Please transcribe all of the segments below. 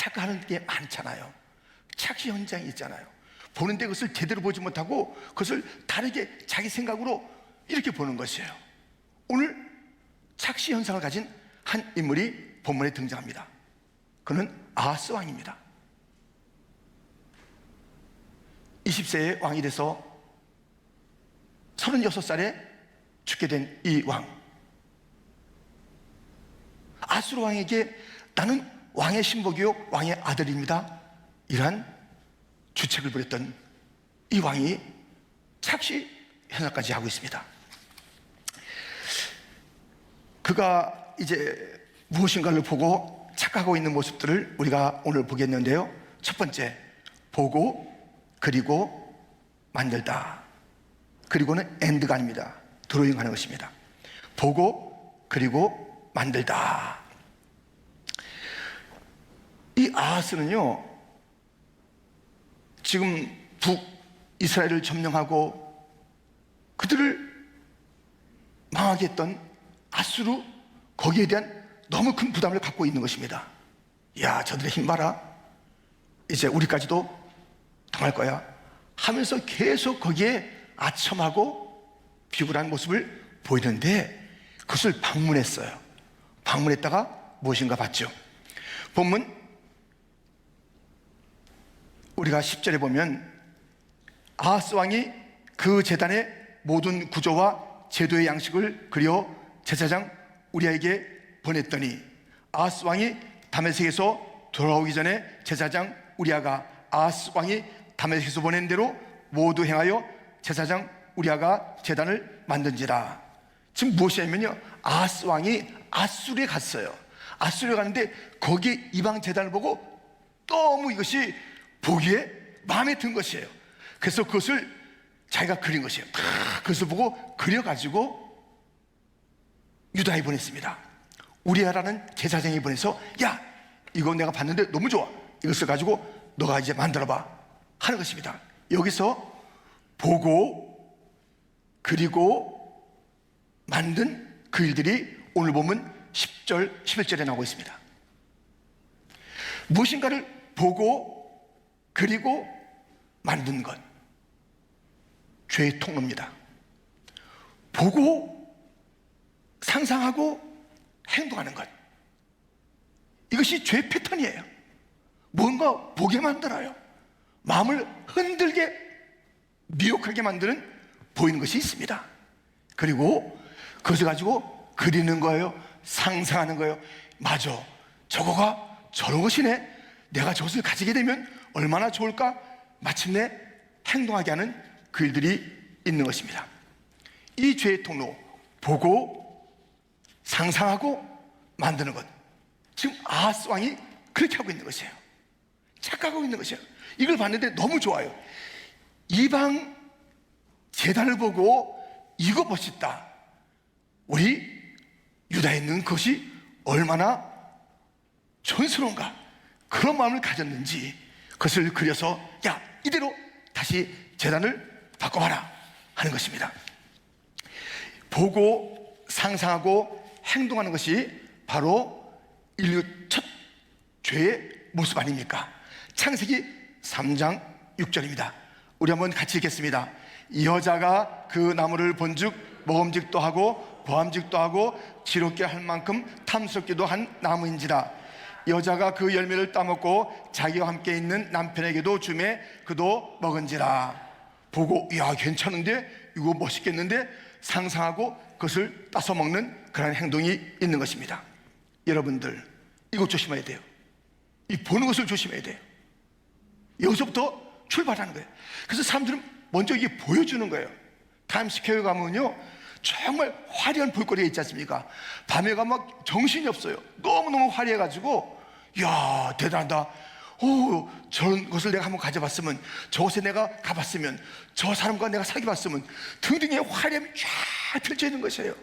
착각하는 게 많잖아요. 착시 현장이 있잖아요. 보는데 그것을 제대로 보지 못하고 그것을 다르게 자기 생각으로 이렇게 보는 것이에요. 오늘 착시 현상을 가진 한 인물이 본문에 등장합니다. 그는 아하스 왕입니다. 20세의 왕이 돼서 36살에 죽게 된 이 왕, 아수르 왕에게 나는 왕의 신복이요 왕의 아들입니다, 이러한 주책을 부렸던 이 왕이 착시 현상까지 하고 있습니다. 그가 이제 무엇인가를 보고 착각하고 있는 모습들을 우리가 오늘 보겠는데요, 첫 번째, 보고 그리고 만들다. 그리고는 엔드가 아닙니다. 드로잉 하는 것입니다. 보고 그리고 만들다. 이 아하스는요, 지금 북이스라엘을 점령하고 그들을 망하게 했던 아수르, 거기에 대한 너무 큰 부담을 갖고 있는 것입니다. 야, 저들의 힘 봐라, 이제 우리까지도 당할 거야 하면서 계속 거기에 아첨하고 비굴한 모습을 보이는데, 그것을 방문했어요. 방문했다가 무엇인가 봤죠. 본문 우리가 10절에 보면 아하스 왕이 그 제단의 모든 구조와 제도의 양식을 그려 제사장 우리아에게 보냈더니, 아하스 왕이 다메섹에서 돌아오기 전에 제사장 우리아가 아하스 왕이 다메섹에서 보낸 대로 모두 행하여 제사장 우리아가 제단을 만든지라. 지금 무엇이냐면요, 아하스 왕이 아수르에 갔어요. 아수르에 갔는데 거기에 이방 제단을 보고 너무 이것이 보기에 마음에 든 것이에요. 그래서 그것을 자기가 그린 것이에요. 그것을 보고 그려가지고 유다에 보냈습니다. 우리아라는 제사장이 보내서, 야, 이거 내가 봤는데 너무 좋아, 이것을 가지고 너가 이제 만들어봐 하는 것입니다. 여기서 보고 그리고 만든 그 일들이 오늘 보면 10절, 11절에 나오고 있습니다. 무엇인가를 보고 그리고 만든 것, 죄의 통로입니다. 보고 상상하고 행동하는 것, 이것이 죄의 패턴이에요. 뭔가 보게 만들어요. 마음을 흔들게, 미혹하게 만드는 보이는 것이 있습니다. 그리고 그것을 가지고 그리는 거예요. 상상하는 거예요. 맞아, 저거가 저런 것이네, 내가 저것을 가지게 되면 얼마나 좋을까, 마침내 행동하게 하는 그 일들이 있는 것입니다. 이 죄의 통로, 보고 상상하고 만드는 것, 지금 아하스 왕이 그렇게 하고 있는 것이에요. 착각하고 있는 것이에요. 이걸 봤는데 너무 좋아요. 이방 제단을 보고 이거 멋있다, 우리 유다에 있는 것이 얼마나 촌스러운가, 그런 마음을 가졌는지 그것을 그려서, 야, 이대로 다시 제단을 바꿔봐라 하는 것입니다. 보고 상상하고 행동하는 것이 바로 인류 첫 죄의 모습 아닙니까? 창세기 3장 6절입니다. 우리 한번 같이 읽겠습니다. 이 여자가 그 나무를 본즉 먹음직도 하고 보암직도 하고 지롭게 할 만큼 탐스럽기도 한 나무인지라. 여자가 그 열매를 따먹고 자기와 함께 있는 남편에게도 주매 그도 먹은지라. 보고, 야, 괜찮은데, 이거 멋있겠는데, 상상하고 그것을 따서 먹는 그런 행동이 있는 것입니다. 여러분들, 이거 조심해야 돼요. 이 보는 것을 조심해야 돼요. 여기서부터 출발하는 거예요. 그래서 사람들은 먼저 이게 보여주는 거예요. 타임스퀘어에 가면요, 정말 화려한 볼거리가 있지 않습니까? 밤에 가면 막 정신이 없어요. 너무너무 화려해가지고, 야, 대단하다, 오, 저런 것을 내가 한번 가져봤으면, 저곳에 내가 가봤으면, 저 사람과 내가 사귀봤으면 등등의 화려함이 쫙 펼쳐 있는 것이에요.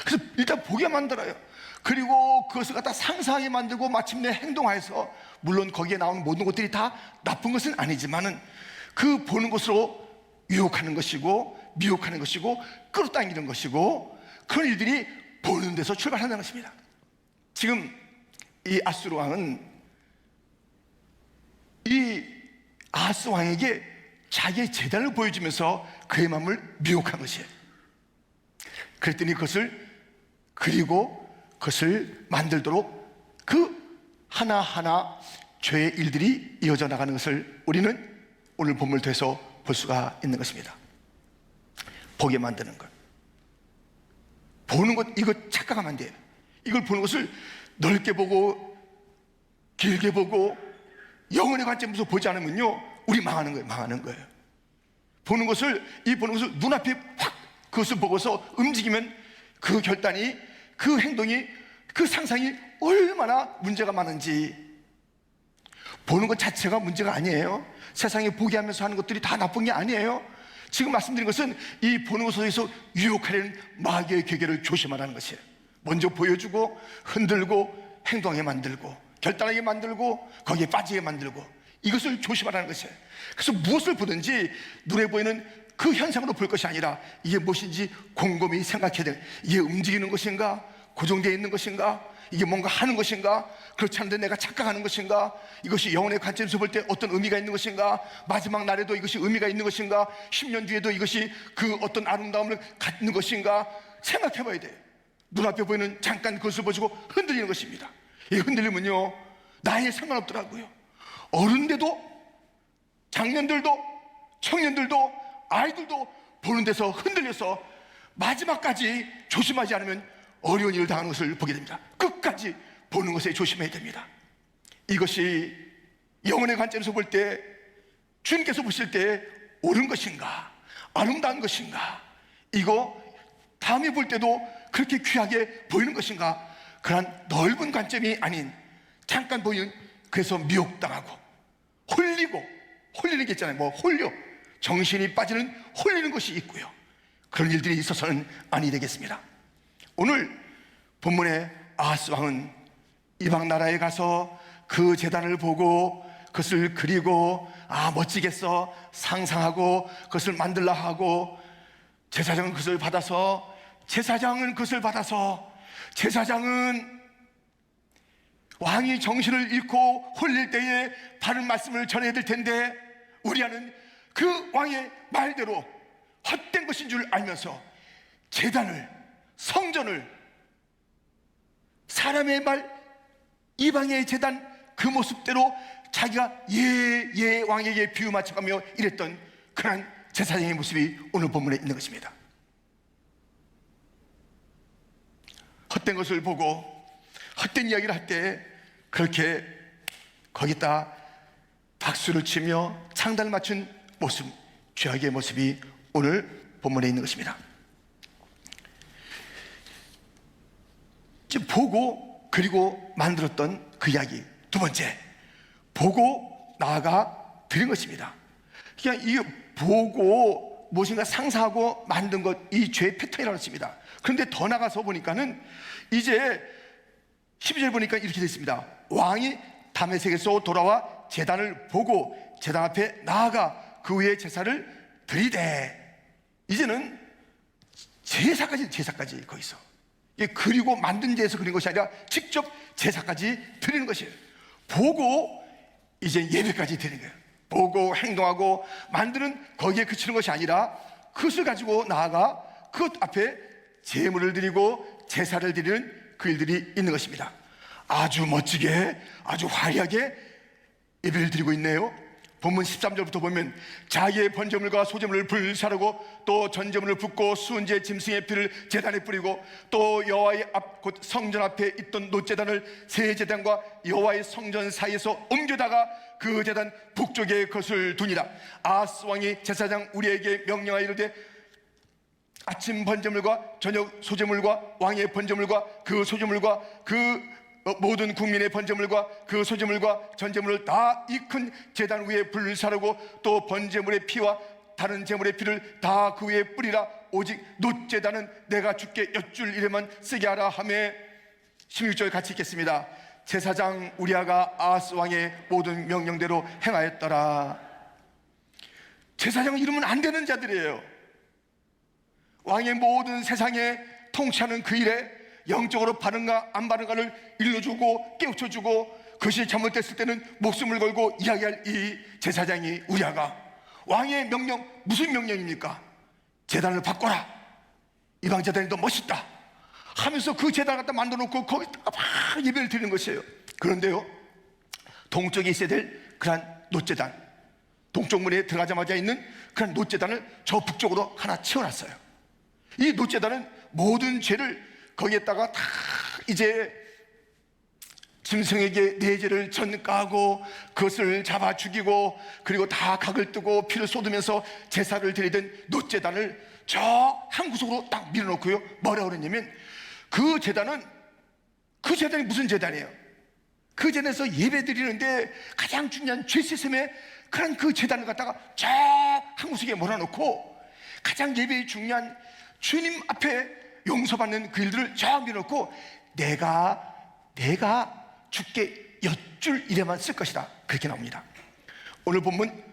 그래서 일단 보게 만들어요. 그리고 그것을 갖다 상상하게 만들고 마침내 행동하여서, 물론 거기에 나오는 모든 것들이 다 나쁜 것은 아니지만은 그 보는 것으로 유혹하는 것이고 미혹하는 것이고 끌어당기는 것이고, 그런 일들이 보는 데서 출발한다는 것입니다. 지금 이 아수르 왕은 아하스 왕에게 자기의 재단을 보여주면서 그의 마음을 미혹한 것이에요. 그랬더니 그것을 그리고 그것을 만들도록 그 하나하나 죄의 일들이 이어져 나가는 것을 우리는 오늘 본문을 통해서 볼 수가 있는 것입니다. 보게 만드는 것, 보는 것, 이거 착각하면 안 돼요. 이걸 보는 것을 넓게 보고 길게 보고 영혼의 관점에서 보지 않으면요, 우리 망하는 거예요. 망하는 거예요. 보는 것을, 이 보는 것을 눈앞에 확 그것을 보고서 움직이면 그 결단이, 그 행동이, 그 상상이 얼마나 문제가 많은지. 보는 것 자체가 문제가 아니에요. 세상에 보게 하면서 하는 것들이 다 나쁜 게 아니에요. 지금 말씀드린 것은 이 보는 것 속에서 유혹하려는 마귀의 계계를 조심하라는 것이에요. 먼저 보여주고 흔들고 행동하게 만들고 결단하게 만들고 거기에 빠지게 만들고, 이것을 조심하라는 것이에요. 그래서 무엇을 보든지 눈에 보이는 그 현상으로 볼 것이 아니라 이게 무엇인지 곰곰이 생각해야 돼. 이게 움직이는 것인가? 고정되어 있는 것인가? 이게 뭔가 하는 것인가? 그렇지 않은데 내가 착각하는 것인가? 이것이 영혼의 관점에서 볼 때 어떤 의미가 있는 것인가? 마지막 날에도 이것이 의미가 있는 것인가? 10년 뒤에도 이것이 그 어떤 아름다움을 갖는 것인가? 생각해 봐야 돼요. 눈앞에 보이는 잠깐 그것을 보시고 흔들리는 것입니다. 이 흔들리면요, 나이에 상관없더라고요. 어른들도, 장년들도, 청년들도, 아이들도 보는 데서 흔들려서 마지막까지 조심하지 않으면 어려운 일을 당하는 것을 보게 됩니다. 끝까지 보는 것에 조심해야 됩니다. 이것이 영혼의 관점에서 볼 때, 주님께서 보실 때 옳은 것인가, 아름다운 것인가, 이거 다음에 볼 때도 그렇게 귀하게 보이는 것인가, 그런 넓은 관점이 아닌 잠깐 보이는, 그래서 미혹당하고 홀리는 게 있잖아요. 뭐 홀려, 정신이 빠지는 홀리는 것이 있고요. 그런 일들이 있어서는 아니 되겠습니다. 오늘 본문의 아하스 왕은 이방 나라에 가서 그 제단을 보고 그것을 그리고 멋지겠어 상상하고 그것을 만들라 하고, 제사장은 그것을 받아서 제사장은 왕이 정신을 잃고 홀릴 때에 바른 말씀을 전해야 될 텐데, 우리아는 그 왕의 말대로 헛된 것인 줄 알면서 제단을, 성전을, 사람의 말, 이방의 제단 그 모습대로 자기가 예 왕에게 비유 맞춰가며 이랬던 그런 제사장의 모습이 오늘 본문에 있는 것입니다. 헛된 것을 보고 헛된 이야기를 할 때 그렇게 거기다 박수를 치며 창단을 맞춘 모습, 죄악의 모습이 오늘 본문에 있는 것입니다. 지금 보고 그리고 만들었던 그 이야기, 두 번째, 보고 나아가 드린 것입니다. 그냥 이 보고 무엇인가 상상하고 만든 것, 이 죄의 패턴이라고 했습니다. 그런데 더 나가서 보니까는 이제 12절 보니까 이렇게 되어 있습니다. 왕이 다메섹에서 돌아와 제단을 보고 제단 앞에 나아가 그 위에 제사를 드리되, 이제는 제사까지 거기서 그리고 만든 데에서 그린 것이 아니라 직접 제사까지 드리는 것이에요. 보고 이제 예배까지 드리는 거예요. 보고 행동하고 만드는 거기에 그치는 것이 아니라 그것을 가지고 나아가 그것 앞에 제물을 드리고 제사를 드리는 그 일들이 있는 것입니다. 아주 멋지게, 아주 화려하게 예배를 드리고 있네요. 본문 13절부터 보면 자기의 번제물과 소제물을 불사르고 또 전제물을 붓고 수은제 짐승의 피를 제단에 뿌리고 또 여호와의 앞 곧 성전 앞에 있던 놋제단을 새 제단과 여호와의 성전 사이에서 옮겨다가 그 제단 북쪽에 그것을 두니라. 아하스 왕이 제사장 우리에게 명령하여 이르되 아침 번제물과 저녁 소제물과 왕의 번제물과 그 소제물과 그 모든 국민의 번제물과 그 소제물과 전제물을 다 이 큰 제단 위에 불사르고 또 번제물의 피와 다른 제물의 피를 다 그 위에 뿌리라. 오직 놋제단은 내가 주께 여쭐 일에만 쓰게 하라 하매. 16절 같이 읽겠습니다. 제사장 우리아가 아하스 왕의 모든 명령대로 행하였더라. 제사장은 이러면 안 되는 자들이에요. 왕의 모든 세상에 통치하는 그 일에 영적으로 바른가 안 바른가를 일러주고 깨우쳐주고 그것이 잘못됐을 때는 목숨을 걸고 이야기할 이 제사장이 우리아가 왕의 명령, 무슨 명령입니까? 제단을 바꿔라. 이방 제단이 더 멋있다 하면서 그 제단을 갖다 만들어 놓고 거기다가 막 예배를 드리는 것이에요. 그런데요, 동쪽에 있어야 될 그런 놋제단, 동쪽 문에 들어가자마자 있는 그런 놋제단을 저 북쪽으로 하나 채워놨어요. 이 놋제단은 모든 죄를 거기에다가 다 이제 짐승에게 내죄를 전가하고 그것을 잡아 죽이고 그리고 다 각을 뜨고 피를 쏟으면서 제사를 드리던 놋제단을 저 한 구석으로 딱 밀어놓고요, 뭐라 그러냐면 그 제단이 무슨 제단이에요? 그 제단에서 예배 드리는데 가장 중요한 죄 씻음의 그런 그 제단을 갖다가 저 한 구석에 몰아놓고 가장 예배에 중요한 주님 앞에 용서받는 그 일들을 저 밀어놓고 내가 주께 여쭐 일에만 쓸 것이다, 그렇게 나옵니다. 오늘 본문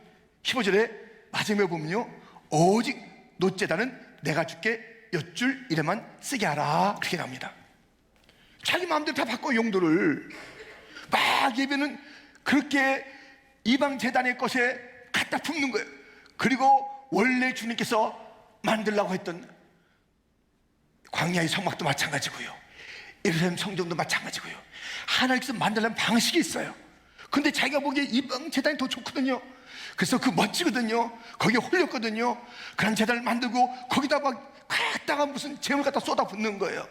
15절에 마지막에 보면요, 오직 놋제단은 내가 주께 여쭐 일에만 쓰게 하라, 그렇게 나옵니다. 자기 마음대로 다 바꿔 용도를. 막 예배는 그렇게 이방 제단의 것에 갖다 품는 거예요. 그리고 원래 주님께서 만들라고 했던 광야의 성막도 마찬가지고요, 예루살렘 성전도 마찬가지고요, 하나님께서 만들려는 방식이 있어요. 근데 자기가 보기에 이방 제단이 더 좋거든요. 그래서 그 멋지거든요. 거기에 홀렸거든요. 그런 제단을 만들고 거기다 막 갖다가 무슨 재물 갖다 쏟아붓는 거예요.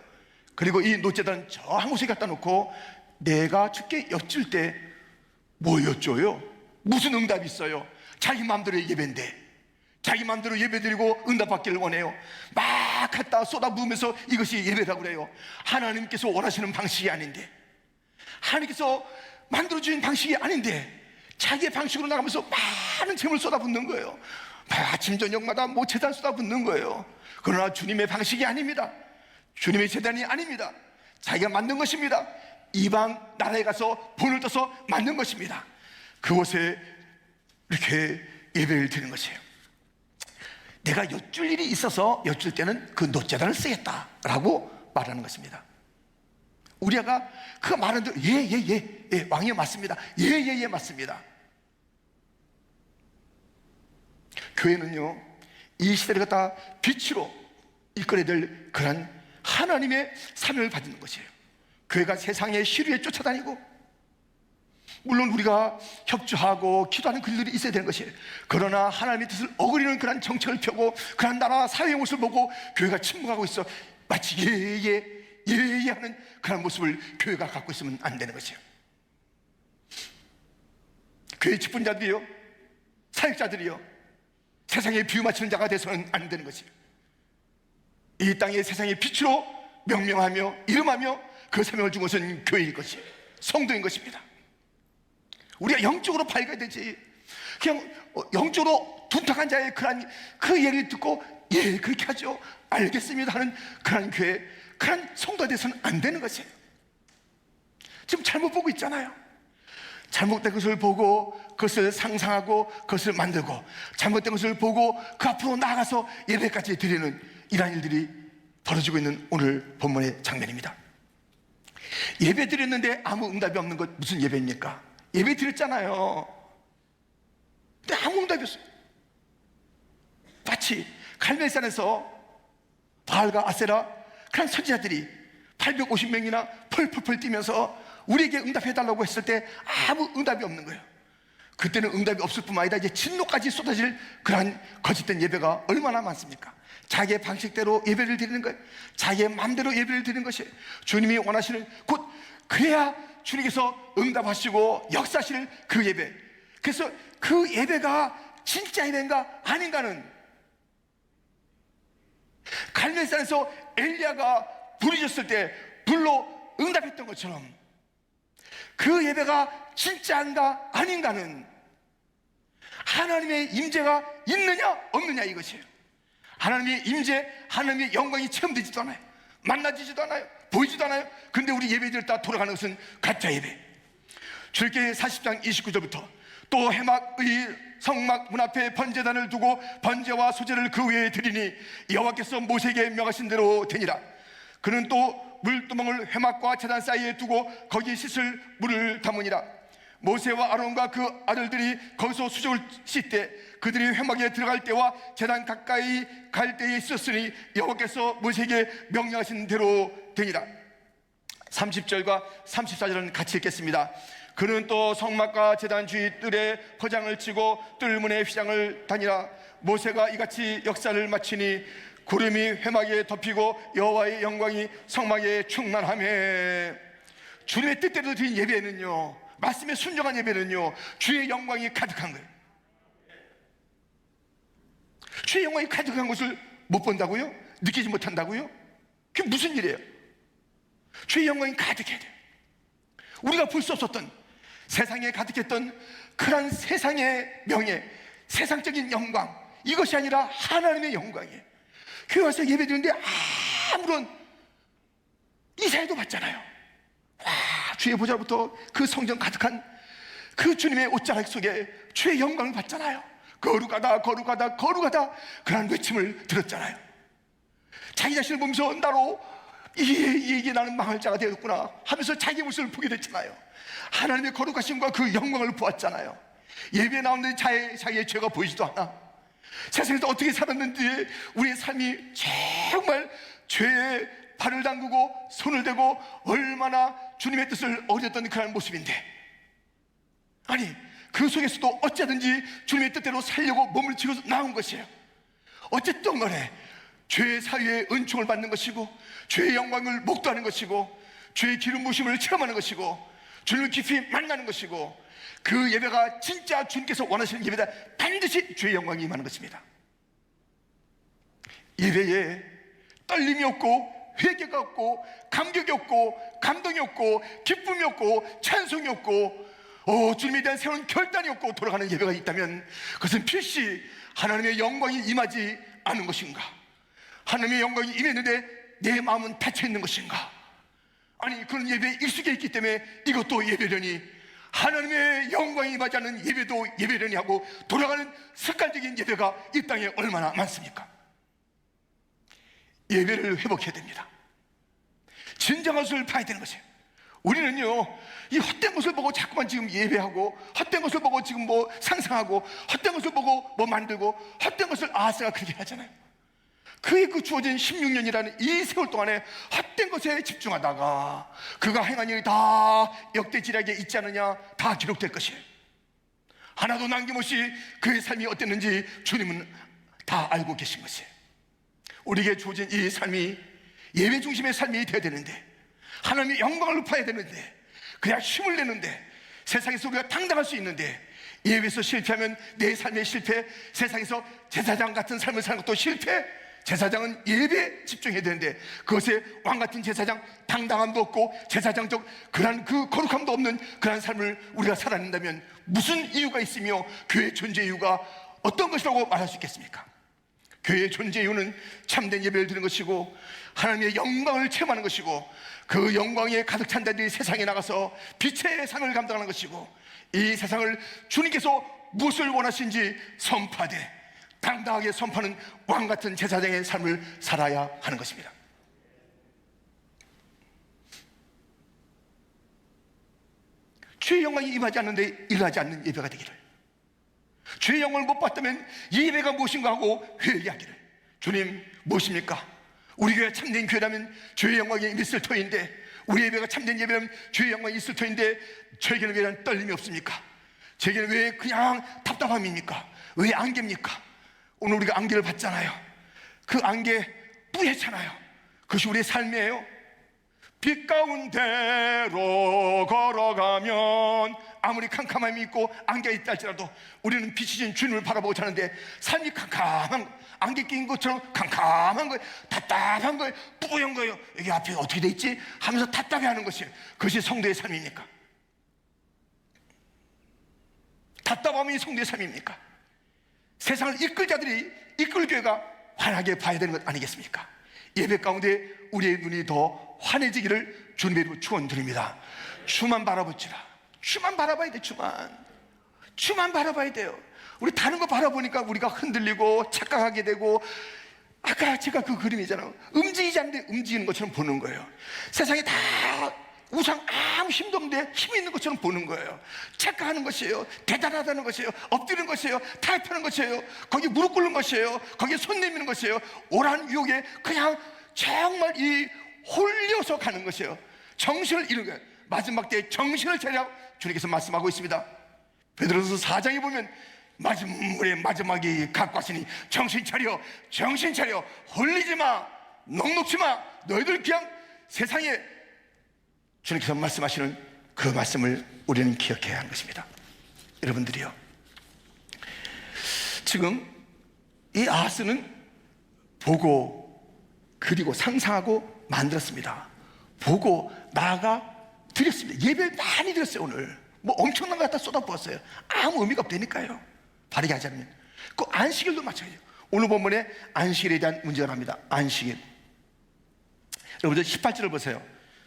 그리고 이 놋제단은 저 한 곳에 갖다 놓고 내가 주께 여쭐 때 뭐 여쭤요? 무슨 응답이 있어요? 자기 마음대로 예배인데 자기 마음대로 예배드리고 응답받기를 원해요. 막 갖다 쏟아부으면서 이것이 예배라고 그래요. 하나님께서 원하시는 방식이 아닌데, 하나님께서 만들어주신 방식이 아닌데 자기의 방식으로 나가면서 많은 재물을 쏟아붓는 거예요. 아침 저녁마다 뭐 제단 쏟아붓는 거예요. 그러나 주님의 방식이 아닙니다. 주님의 제단이 아닙니다. 자기가 만든 것입니다. 이방 나라에 가서 본을 떠서 만든 것입니다. 그곳에 이렇게 예배를 드리는 것이에요. 내가 여쭐 일이 있어서 여쭐 때는 그 놋제단을 쓰겠다라고 말하는 것입니다. 우리아가 그 말은 예, 왕이여 맞습니다. 예, 맞습니다. 교회는요, 이 시대를 갖다 빛으로 이끌어야 될 그런 하나님의 사명을 받는 것이에요. 교회가 세상의 시류에 쫓아다니고, 물론 우리가 협조하고 기도하는 글들이 있어야 되는 것이에요. 그러나 하나님의 뜻을 어그리는 그런 정책을 펴고 그런 나라 사회의 모습을 보고 교회가 침묵하고 있어 마치 예 하는 그런 모습을 교회가 갖고 있으면 안 되는 것이에요. 교회 직분자들이요, 사역자들이요, 세상에 비유 맞추는 자가 돼서는 안 되는 것이에요. 이 땅의 세상의 빛으로 명명하며 이름하며 그 사명을 준 것은 교회일 것이에요. 성도인 것입니다. 우리가 영적으로 밝아야 되지. 그냥 영적으로 둔탁한 자의 그 얘기를 듣고 예 그렇게 하죠, 알겠습니다 하는 그런 교회, 그런 성도가 돼서는 안 되는 것이에요. 지금 잘못 보고 있잖아요. 잘못된 것을 보고 그것을 상상하고 그것을 만들고 잘못된 것을 보고 그 앞으로 나아가서 예배까지 드리는 이러한 일들이 벌어지고 있는 오늘 본문의 장면입니다. 예배 드렸는데 아무 응답이 없는 것 무슨 예배입니까? 예배 드렸잖아요. 근데 아무 응답이 없어요. 마치 갈멜산에서 바알과 아세라 그런 선지자들이 850명이나 펄펄펄 뛰면서 우리에게 응답해달라고 했을 때 아무 응답이 없는 거예요. 그때는 응답이 없을 뿐만 아니라 이제 진노까지 쏟아질 그러한 거짓된 예배가 얼마나 많습니까? 자기의 방식대로 예배를 드리는 거예요. 자기의 마음대로 예배를 드리는 것이에요. 주님이 원하시는 곧 그래야 주님께서 응답하시고 역사하실 그 예배. 그래서 그 예배가 진짜 예배인가 아닌가는 갈멜산에서 엘리야가 부르셨을 때 불로 응답했던 것처럼 그 예배가 진짜인가 아닌가는 하나님의 임재가 있느냐 없느냐 이것이에요. 하나님의 임재, 하나님의 영광이 체험되지도 않아요. 만나지지도 않아요. 보이지도 않아요. 그런데 우리 예배드렸다 돌아가는 것은 가짜 예배. 출애굽기 40장 29절부터 또 해막의 성막 문 앞에 번제단을 두고 번제와 소제를 그 위에 드리니 여호와께서 모세에게 명하신 대로 되니라. 그는 또 물두멍을 회막과 제단 사이에 두고 거기 씻을 물을 담으니라. 모세와 아론과 그 아들들이 거기서 수족을 씻되 그들이 회막에 들어갈 때와 제단 가까이 갈 때에 있었으니 여호와께서 모세에게 명령하신 대로 되니라. 30절과 34절은 같이 읽겠습니다. 그는 또 성막과 제단 주위 뜰에 포장을 치고 뜰문에 휘장을 다니라. 모세가 이같이 역사를 마치니 구름이 회막에 덮이고 여호와의 영광이 성막에 충만하며. 주님의 뜻대로 드린 예배는요, 말씀에 순종한 예배는요, 주의 영광이 가득한 거예요. 주의 영광이 가득한 것을 못 본다고요? 느끼지 못한다고요? 그게 무슨 일이에요? 주의 영광이 가득해야 돼요. 우리가 볼 수 없었던, 세상에 가득했던 그런 세상의 명예, 세상적인 영광, 이것이 아니라 하나님의 영광이에요. 교회 와서 예배 드리는데 아무런 이사회도 받잖아요. 와, 주의 보좌로부터 그 성전 가득한 그 주님의 옷자락 속에 주의 영광을 받잖아요. 거룩하다 거룩하다 거룩하다, 그런 외침을 들었잖아요. 자기 자신을 보면서 나로 이게 나는 망할 자가 되었구나 하면서 자기 모습을 보게 됐잖아요. 하나님의 거룩하심과 그 영광을 보았잖아요. 예배에 나오는 자기의 죄가 보이지도 않아. 세상에서 어떻게 살았는지 우리의 삶이 정말 죄에 발을 담그고 손을 대고 얼마나 주님의 뜻을 어겼던 그런 모습인데, 아니 그 속에서도 어쩌든지 주님의 뜻대로 살려고 몸을 치고 나온 것이에요. 어쨌든 간에 죄의 사유에 은총을 받는 것이고, 죄의 영광을 목도하는 것이고, 죄의 기름 부으심을 체험하는 것이고, 주님을 깊이 만나는 것이고, 그 예배가 진짜 주님께서 원하시는 예배다. 반드시 주의 영광이 임하는 것입니다. 예배에 떨림이 없고 회개가 없고 감격이 없고 감동이 없고 기쁨이 없고 찬송이 없고 주님에 대한 새로운 결단이 없고 돌아가는 예배가 있다면 그것은 필시 하나님의 영광이 임하지 않은 것인가? 하나님의 영광이 임했는데 내 마음은 닫혀 있는 것인가? 아니 그런 예배에 익숙해 있기 때문에 이것도 예배려니, 하나님의 영광이 임하지 않는 예배도 예배려니 하고 돌아가는 습관적인 예배가 이 땅에 얼마나 많습니까? 예배를 회복해야 됩니다. 진정한 것을 봐야 되는 것이에요. 우리는요, 이 헛된 것을 보고 자꾸만 지금 예배하고, 헛된 것을 보고 지금 뭐 상상하고, 헛된 것을 보고 뭐 만들고, 헛된 것을 아하스가 그렇게 하잖아요. 그의 그 주어진 16년이라는 이 세월 동안에 헛된 것에 집중하다가 그가 행한 일이 다 역대지략에 있지 않느냐, 다 기록될 것이에요. 하나도 남김없이 그의 삶이 어땠는지 주님은 다 알고 계신 것이에요. 우리에게 주어진 이 삶이 예배 중심의 삶이 되어야 되는데, 하나님의 영광을 높아야 되는데, 그냥 힘을 내는데, 세상에서 우리가 당당할 수 있는데, 예배에서 실패하면 내 삶의 실패, 세상에서 제사장 같은 삶을 사는 것도 실패. 제사장은 예배에 집중해야 되는데 그것에 왕같은 제사장 당당함도 없고 제사장적 그런 그 거룩함도 없는 그런 삶을 우리가 살아낸다면 무슨 이유가 있으며 교회의 존재 이유가 어떤 것이라고 말할 수 있겠습니까? 교회의 존재 이유는 참된 예배를 드리는 것이고 하나님의 영광을 체험하는 것이고, 그 영광에 가득 찬 자들이 세상에 나가서 빛의 상을 감당하는 것이고, 이 세상을 주님께서 무엇을 원하시는지 선포하되 당당하게 선포하는 왕같은 제사장의 삶을 살아야 하는 것입니다. 주의 영광이 임하지 않는데 일어나지 않는 예배가 되기를, 주의 영광을 못 봤다면 이 예배가 무엇인가 하고 회개하기를. 주님 무엇입니까? 우리 교회가 참된 교회라면 주의 영광이 있을 터인데, 우리 예배가 참된 예배라면 주의 영광이 있을 터인데 저에게는 왜 이런 떨림이 없습니까? 저에게는 왜 그냥 답답함입니까? 왜 안개입니까? 오늘 우리가 안개를 받잖아요. 그 안개 뿌옇잖아요. 그것이 우리의 삶이에요. 빛 가운데로 걸어가면 아무리 캄캄함이 있고 안개가 있다 할지라도 우리는 빛이신 주님을 바라보고 자는데, 삶이 캄캄한, 안개 낀 것처럼 캄캄한 거예요. 답답한 거예요. 뿌연 거예요. 여기 앞에 어떻게 돼 있지? 하면서 답답해하는 것이에요. 그것이 성도의 삶입니까? 답답함이 성도의 삶입니까? 세상을 이끌 자들이, 이끌 교회가 환하게 봐야 되는 것 아니겠습니까? 예배 가운데 우리의 눈이 더 환해지기를 주님의 이름으로 축원드립니다. 주만 바라보지라. 주만 바라봐야 돼. 주만 바라봐야 돼요. 우리 다른 거 바라보니까 우리가 흔들리고 착각하게 되고 아까 제가 그 그림이잖아요. 움직이지 않는데 움직이는 것처럼 보는 거예요. 세상에 다 우상 아무 힘도 없는데 힘이 있는 것처럼 보는 거예요. 착각하는 것이에요. 대단하다는 것이에요. 엎드리는 것이에요. 타협하는 것이에요. 거기에 무릎 꿇는 것이에요. 거기에 손 내미는 것이에요. 오라는 유혹에 그냥 정말 이 홀려서 가는 것이에요. 정신을 잃은 거예요. 마지막 때에 정신을 차리라고 주님께서 말씀하고 있습니다. 베드로서 4장에 보면 마지막에 마지막이 가까우시니 정신 차려, 정신 차려, 홀리지 마, 넉넉지 마. 너희들 그냥 세상에 주님께서 말씀하시는 그 말씀을 우리는 기억해야 하는 것입니다. 여러분들이요, 지금 이 아하스는 보고 그리고 상상하고 만들었습니다. 보고 나아가 드렸습니다. 예배를 많이 드렸어요. 오늘 뭐 엄청난 거 갖다 쏟아부었어요. 아무 의미가 없다니까요. 바르게 하지 않으면. 그 안식일도 마찬가지예요. 오늘 본문에 안식일에 대한 문제가 납니다. 안식일. 여러분들 18절을 보세요.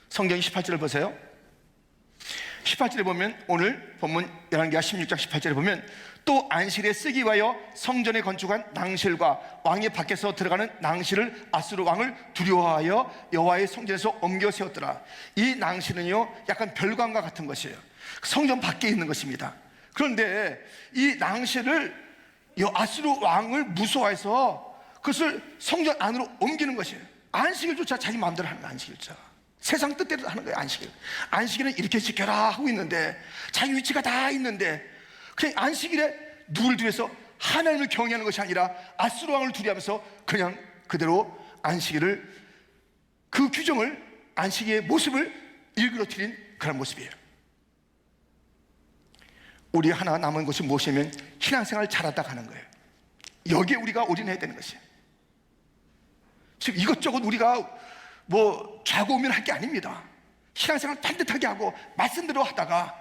성경 18절을 보세요. 18절에 보면 오늘 본문 열왕기하 16장 18절에 보면 또 안식일에 쓰기 위하여 성전에 건축한 낭실과 왕이 밖에서 들어가는 낭실을 아수르 왕을 두려워하여 여호와의 성전에서 옮겨 세웠더라. 이 낭실은요 약간 별관과 같은 것이에요. 성전 밖에 있는 것입니다. 그런데 이 낭실을 아수르 왕을 무서워해서 그것을 성전 안으로 옮기는 것이에요. 안식일조차 자기 마음대로 하는 거예요. 안식일조차 세상 뜻대로 하는 거예요. 안식일. 안식일은 이렇게 지켜라 하고 있는데 자기 위치가 다 있는데 그냥 안식일에 누굴 두려서 하나님을 경외하는 것이 아니라 아수르 왕을 두려워하면서 그냥 그대로 안식일을 그 규정을 안식일의 모습을 일그러뜨린 그런 모습이에요. 우리 하나 남은 것이 무엇이냐면 신앙생활 잘하다 가는 거예요. 여기에 우리가 올인해야 되는 것이에요. 지금 이것저것 우리가 뭐 좌고우면 할 게 아닙니다. 신앙생활 반듯하게 하고 말씀대로 하다가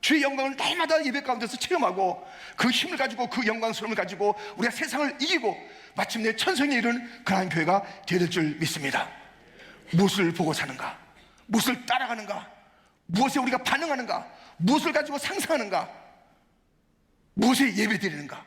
주의 영광을 날마다 예배 가운데서 체험하고 그 힘을 가지고 그 영광스러움을 가지고 우리가 세상을 이기고 마침내 천성에 이르는 그러한 교회가 되어야 될 줄 믿습니다. 무엇을 보고 사는가? 무엇을 따라가는가? 무엇에 우리가 반응하는가? 무엇을 가지고 상상하는가? 무엇에 예배드리는가?